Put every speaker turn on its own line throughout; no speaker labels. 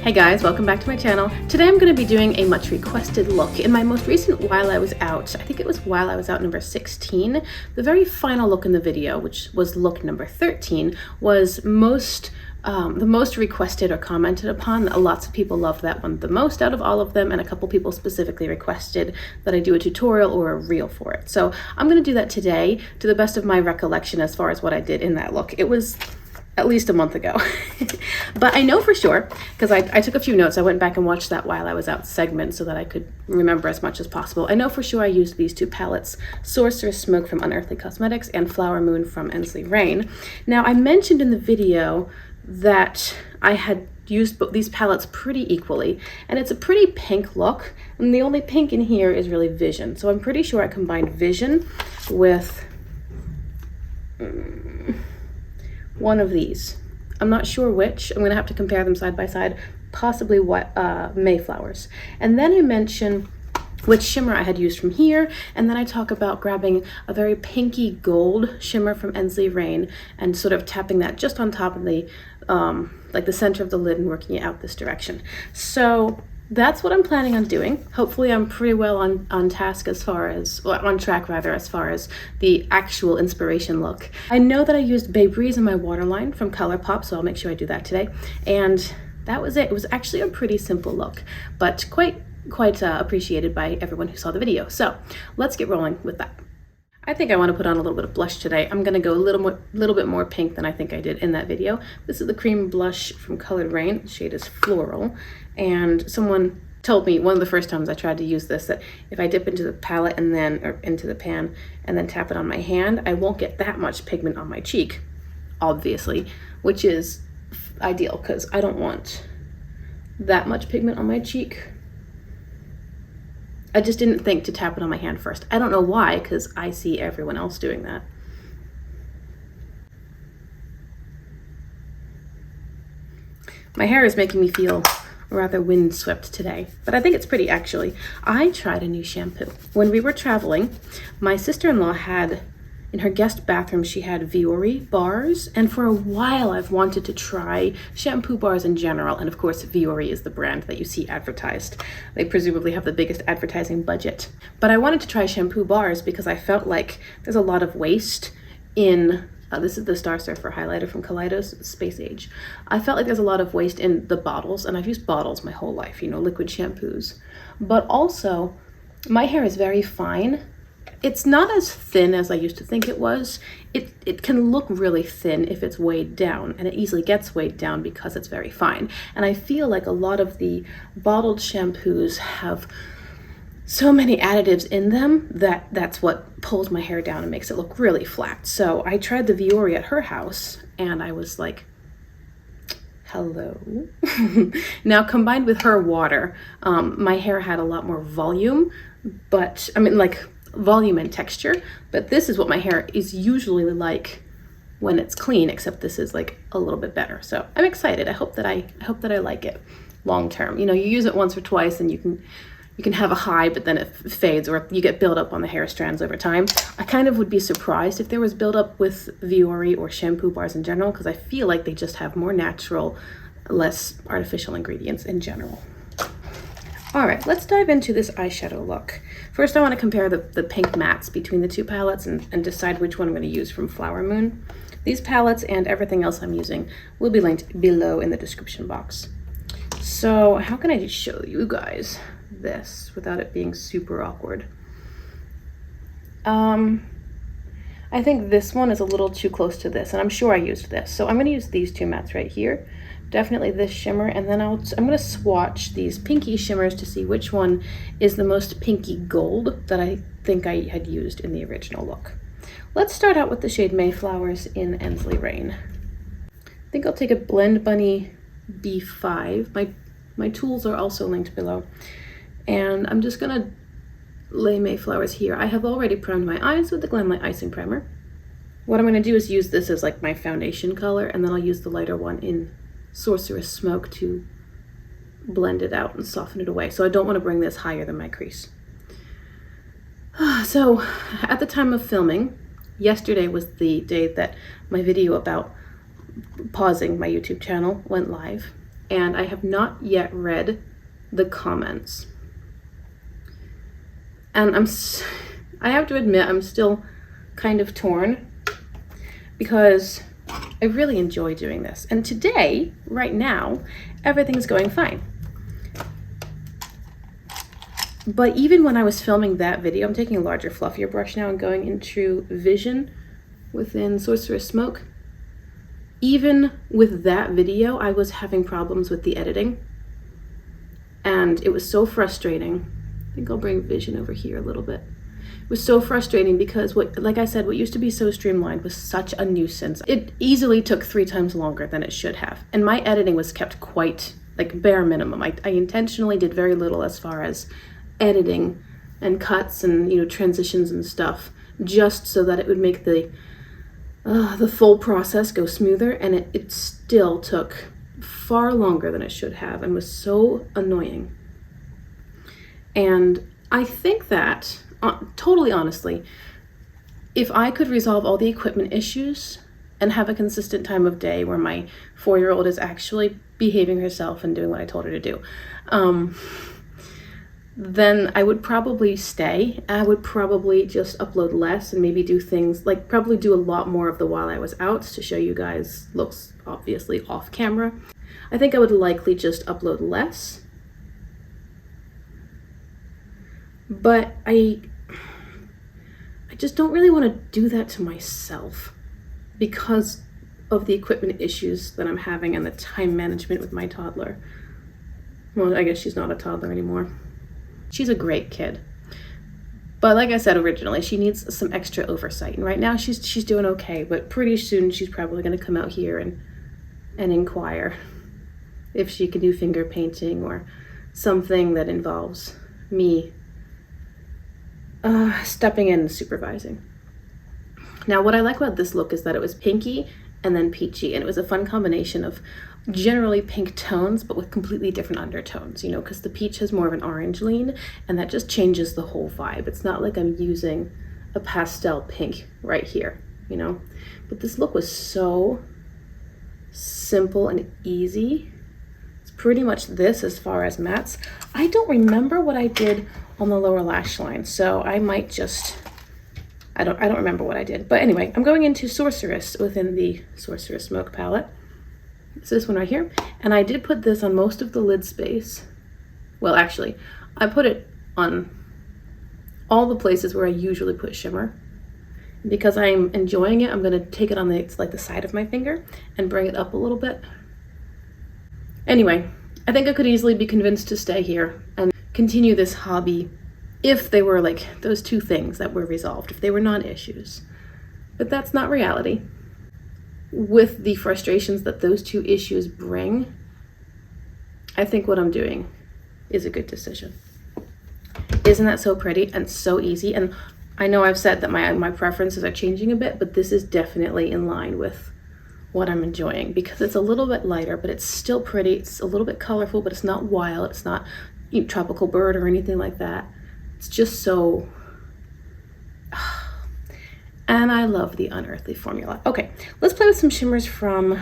Hey guys, welcome back to my channel. Today I'm going to be doing a much requested look. In my most recent While I Was Out, I think it was While I Was Out number 16, the very final look in the video, which was look number 13, was the most requested or commented upon. Lots of people loved that one the most out of all of them, and a couple people specifically requested that I do a tutorial or a reel for it. So I'm going to do that today to the best of my recollection as far as what I did in that look. It was at least a month ago. But I know for sure, because I took a few notes. I went back and watched that While I Was Out segment so that I could remember as much as possible. I know for sure I used these two palettes, Sorceress Smoke from Unearthly Cosmetics and Flower Moon from Raine. Now, I mentioned in the video that I had used these palettes pretty equally, and it's a pretty pink look, and the only pink in here is really Vision. So I'm pretty sure I combined Vision with one of these. I'm not sure which. I'm gonna have to compare them side by side, possibly what Mayflowers. And then I mention which shimmer I had used from here, and then I talk about grabbing a very pinky gold shimmer from Raine and sort of tapping that just on top of the like the center of the lid and working it out this direction. So that's what I'm planning on doing. Hopefully I'm pretty well on task as far as, well, on track rather, as far as the actual inspiration look. I know that I used Bay Breeze in my waterline from ColourPop, so I'll make sure I do that today. And that was it. It was actually a pretty simple look, but quite appreciated by everyone who saw the video. So let's get rolling with that. I think I want to put on a little bit of blush today. I'm going to go a little bit more pink than I think I did in that video. This is the cream blush from Colored Raine. The shade is Floral. And someone told me one of the first times I tried to use this that if I dip into the palette and then, or into the pan and then tap it on my hand, I won't get that much pigment on my cheek, obviously, which is ideal because I don't want that much pigment on my cheek. I just didn't think to tap it on my hand first. I don't know why, because I see everyone else doing that. My hair is making me feel rather windswept today, but I think it's pretty actually. I tried a new shampoo. When we were traveling, my sister-in-law had, in her guest bathroom, she had Vuori bars, and for a while I've wanted to try shampoo bars in general, and of course Vuori is the brand that you see advertised. They presumably have the biggest advertising budget. But I wanted to try shampoo bars because I felt like there's a lot of waste in, this is the Star Surfer highlighter from Kaleidos, Space Age. I felt like there's a lot of waste in the bottles, and I've used bottles my whole life, you know, liquid shampoos. But also, my hair is very fine. It's not as thin as I used to think it was. It can look really thin if it's weighed down, and it easily gets weighed down because it's very fine. And I feel like a lot of the bottled shampoos have so many additives in them that that's what pulls my hair down and makes it look really flat. So I tried the Vuori at her house, and I was like, hello. Now combined with her water, my hair had a lot more volume, but I mean like volume and texture, but this is what my hair is usually like when it's clean, except this is like a little bit better. So I'm excited. I hope that I like it long term. You know, you use it once or twice and you can have a high, but then it fades, or you get buildup on the hair strands over time. I kind of would be surprised if there was buildup with Vuori or shampoo bars in general, because I feel like they just have more natural, less artificial ingredients in general. All right, let's dive into this eyeshadow look. First, I want to compare the pink mattes between the two palettes and decide which one I'm going to use from Flower Moon. These palettes and everything else I'm using will be linked below in the description box. So how can I show you guys this without it being super awkward? I think this one is a little too close to this, and I'm sure I used this. So I'm going to use these two mattes right here. Definitely this shimmer, and then I'm going to swatch these pinky shimmers to see which one is the most pinky gold that I think I had used in the original look. Let's start out with the shade Mayflowers in Raine. I think I'll take a Blend Bunny B5. My tools are also linked below. And I'm just going to lay Mayflowers here. I have already primed my eyes with the Glamlight Icing Primer. What I'm going to do is use this as like my foundation color, and then I'll use the lighter one in Sorceress Smoke to blend it out and soften it away. So I don't want to bring this higher than my crease. So at the time of filming, yesterday was the day that my video about pausing my YouTube channel went live. and I have not yet read the comments. And I have to admit, I'm still kind of torn because I really enjoy doing this. And today, right now, everything's going fine. But even when I was filming that video, I'm taking a larger, fluffier brush now and going into Vision within Sorceress Smoke. Even with that video, I was having problems with the editing. And it was so frustrating. I think I'll bring Vision over here a little bit. It was so frustrating because like I said, what used to be so streamlined was such a nuisance. It easily took 3 times longer than it should have. And my editing was kept quite, like, bare minimum. I intentionally did very little as far as editing and cuts and, you know, transitions and stuff, just so that it would make the full process go smoother. And it still took far longer than it should have and was so annoying. And I think that, totally honestly, if I could resolve all the equipment issues and have a consistent time of day where my 4-year-old is actually behaving herself and doing what I told her to do, then I would probably stay. I would probably just upload less and maybe do things like probably do a lot more of the while I was out to show you guys looks obviously off camera. I think I would likely just upload less. But I just don't really want to do that to myself because of the equipment issues that I'm having and the time management with my toddler. Well, I guess she's not a toddler anymore. She's a great kid. But like I said originally, she needs some extra oversight. And right now she's doing okay, but pretty soon she's probably going to come out here and inquire if she can do finger painting or something that involves me stepping in and supervising. Now, what I like about this look is that it was pinky and then peachy, and it was a fun combination of generally pink tones, but with completely different undertones, you know, because the peach has more of an orange lean, and that just changes the whole vibe. It's not like I'm using a pastel pink right here, you know, but this look was so simple and easy. It's pretty much this as far as mattes. I don't remember what I did on the lower lash line, so I might just, I don't remember what I did. But anyway, I'm going into Sorceress within the Sorceress Smoke palette. It's this one right here. And I did put this on most of the lid space. Well, actually, I put it on all the places where I usually put shimmer. Because I'm enjoying it, I'm gonna take it on the side of my finger and bring it up a little bit. Anyway, I think I could easily be convinced to stay here and continue this hobby if they were like those 2 things that were resolved, if they were non-issues. But that's not reality. With the frustrations that those 2 issues bring, I think what I'm doing is a good decision. Isn't that so pretty and so easy? And I know I've said that my preferences are changing a bit, but this is definitely in line with what I'm enjoying because it's a little bit lighter, but it's still pretty. It's a little bit colorful, but it's not wild. It's not, you know, tropical bird or anything like that. It's just so... And I love the unearthly formula. Okay, let's play with some shimmers from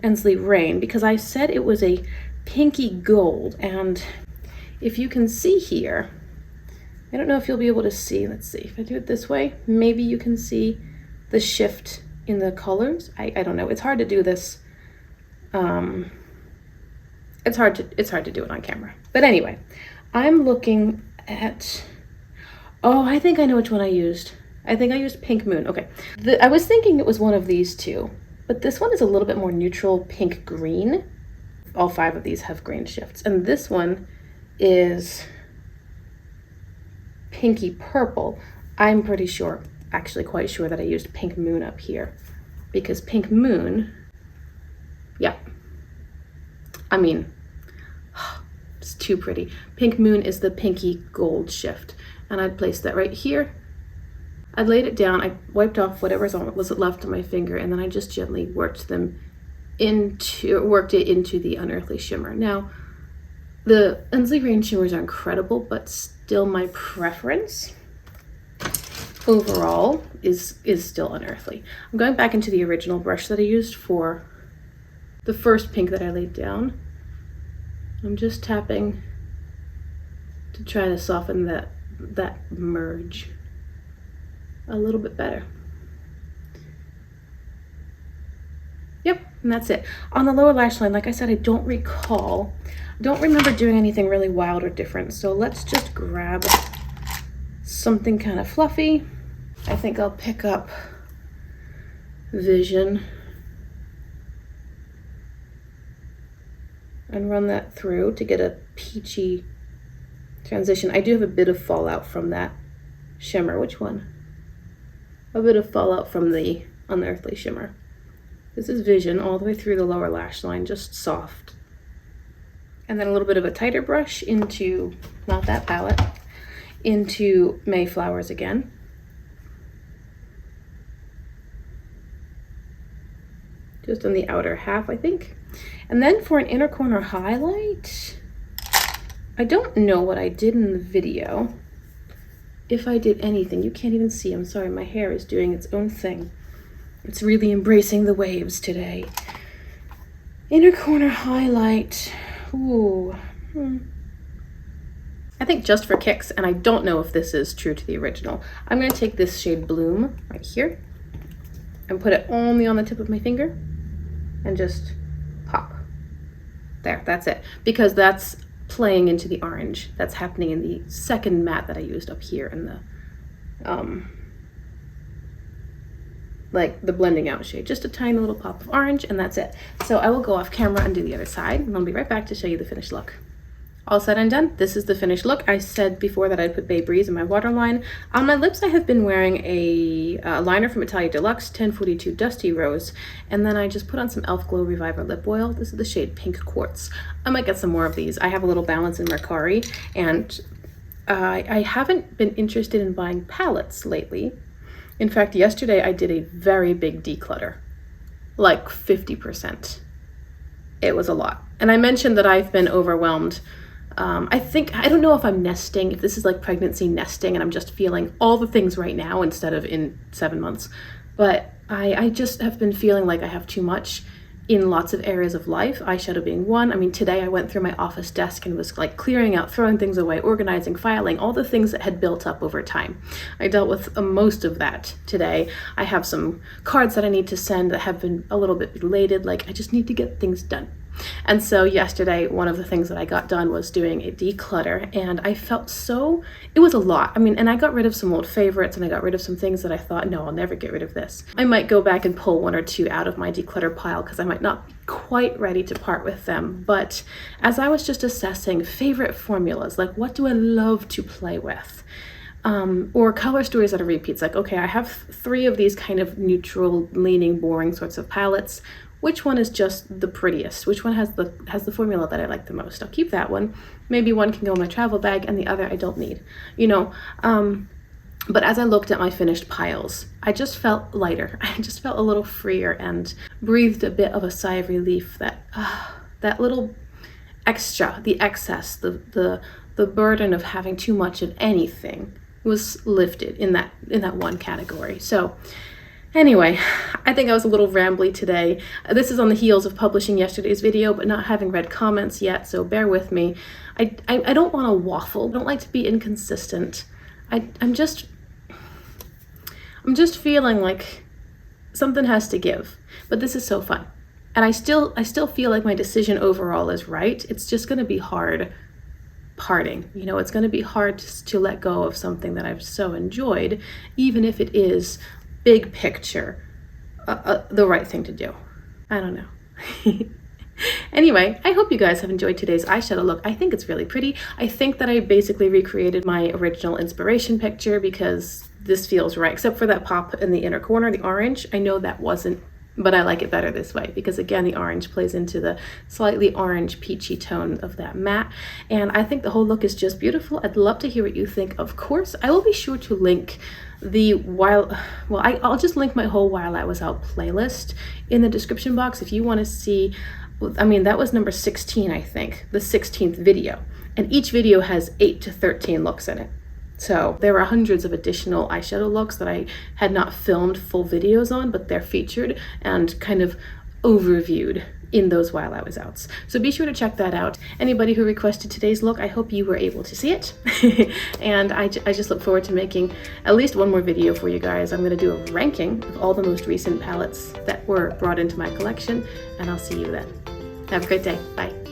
Raine because I said it was a pinky gold. And if you can see here, I don't know if you'll be able to see. Let's see. If I do it this way, maybe you can see the shift in the colors. I don't know. It's hard to do this. It's hard to do it on camera. But anyway, I'm looking at... Oh, I think I know which one I used. I think I used Pink Moon. Okay. I was thinking it was one of these 2, but this one is a little bit more neutral pink green. All 5 of these have green shifts. And this one is pinky purple. I'm pretty sure, actually quite sure that I used Pink Moon up here because Pink Moon, yeah. I mean, it's too pretty. Pink Moon is the pinky gold shift. And I'd place that right here. I laid it down, I wiped off whatever was left on my finger, and then I just gently worked it into the unearthly shimmer. Now, the Raine shimmers are incredible, but still my preference overall is still unearthly. I'm going back into the original brush that I used for the first pink that I laid down. I'm just tapping to try to soften that merge a little bit better. Yep, and that's it. On the lower lash line, like I said, I don't remember doing anything really wild or different. So let's just grab something kind of fluffy. I think I'll pick up Vision and run that through to get a peachy transition. I do have a bit of fallout from that shimmer. Which one? A bit of fallout from the Unearthly shimmer. This is Vision all the way through the lower lash line, just soft. And then a little bit of a tighter brush into, not that palette, into Mayflowers again. Just on the outer half, I think. And then for an inner corner highlight, I don't know what I did in the video. If I did anything, you can't even see. I'm sorry, my hair is doing its own thing. It's really embracing the waves today. Inner corner highlight. Ooh. I think just for kicks, and I don't know if this is true to the original, I'm going to take this shade Bloom right here and put it only on the tip of my finger and just pop. There, that's it. Because that's playing into the orange. That's happening in the second matte that I used up here in the like the blending out shade. Just a tiny little pop of orange, and that's it. So I will go off camera and do the other side, and I'll be right back to show you the finished look. All said and done, this is the finished look. I said before that I'd put Bay Breeze in my waterline. On my lips, I have been wearing a liner from Italia Deluxe, 1042 Dusty Rose, and then I just put on some e.l.f. Glow Reviver lip oil. This is the shade Pink Quartz. I might get some more of these. I have a little balance in Mercari, and I haven't been interested in buying palettes lately. In fact, yesterday I did a very big declutter, like 50%. It was a lot. And I mentioned that I've been overwhelmed. I don't know if I'm nesting, if this is like pregnancy nesting and I'm just feeling all the things right now instead of in 7 months. But I just have been feeling like I have too much in lots of areas of life, eyeshadow being one. I mean, today I went through my office desk and was like clearing out, throwing things away, organizing, filing, all the things that had built up over time. I dealt with most of that today. I have some cards that I need to send that have been a little bit belated, like I just need to get things done. And so yesterday, one of the things that I got done was doing a declutter, and I felt it was a lot. I mean, and I got rid of some old favorites, and I got rid of some things that I thought, no, I'll never get rid of this. I might go back and pull one or two out of my declutter pile because I might not be quite ready to part with them. But as I was just assessing favorite formulas, like what do I love to play with? Or color stories that are repeats, like, okay, I have 3 of these kind of neutral, leaning, boring sorts of palettes. Which one is just the prettiest? Which one has the formula that I like the most? I'll keep that one. Maybe one can go in my travel bag and the other I don't need, you know. But as I looked at my finished piles, I just felt lighter. I just felt a little freer and breathed a bit of a sigh of relief that that little extra, the excess, the burden of having too much of anything was lifted in that one category. So anyway, I think I was a little rambly today. This is on the heels of publishing yesterday's video, but not having read comments yet, so bear with me. I don't want to waffle. I don't like to be inconsistent. I'm just feeling like something has to give, but this is so fun. And I still feel like my decision overall is right. It's just going to be hard parting. You know, it's going to be hard to let go of something that I've so enjoyed, even if it is big picture, the right thing to do. I don't know. Anyway, I hope you guys have enjoyed today's eyeshadow look. I think it's really pretty. I think that I basically recreated my original inspiration picture because this feels right, except for that pop in the inner corner, the orange. I know that wasn't, but I like it better this way because again, the orange plays into the slightly orange peachy tone of that matte. And I think the whole look is just beautiful. I'd love to hear what you think. Of course, I will be sure to link I'll just link my whole While I Was Out playlist in the description box if you want to see. I mean, that was number 16, I think, the 16th video. And each video has 8 to 13 looks in it. So there are hundreds of additional eyeshadow looks that I had not filmed full videos on, but they're featured and kind of overviewed in those while I was out. So be sure to check that out. Anybody who requested today's look, I hope you were able to see it. And I just look forward to making at least one more video for you guys. I'm gonna do a ranking of all the most recent palettes that were brought into my collection, and I'll see you then. Have a great day. Bye.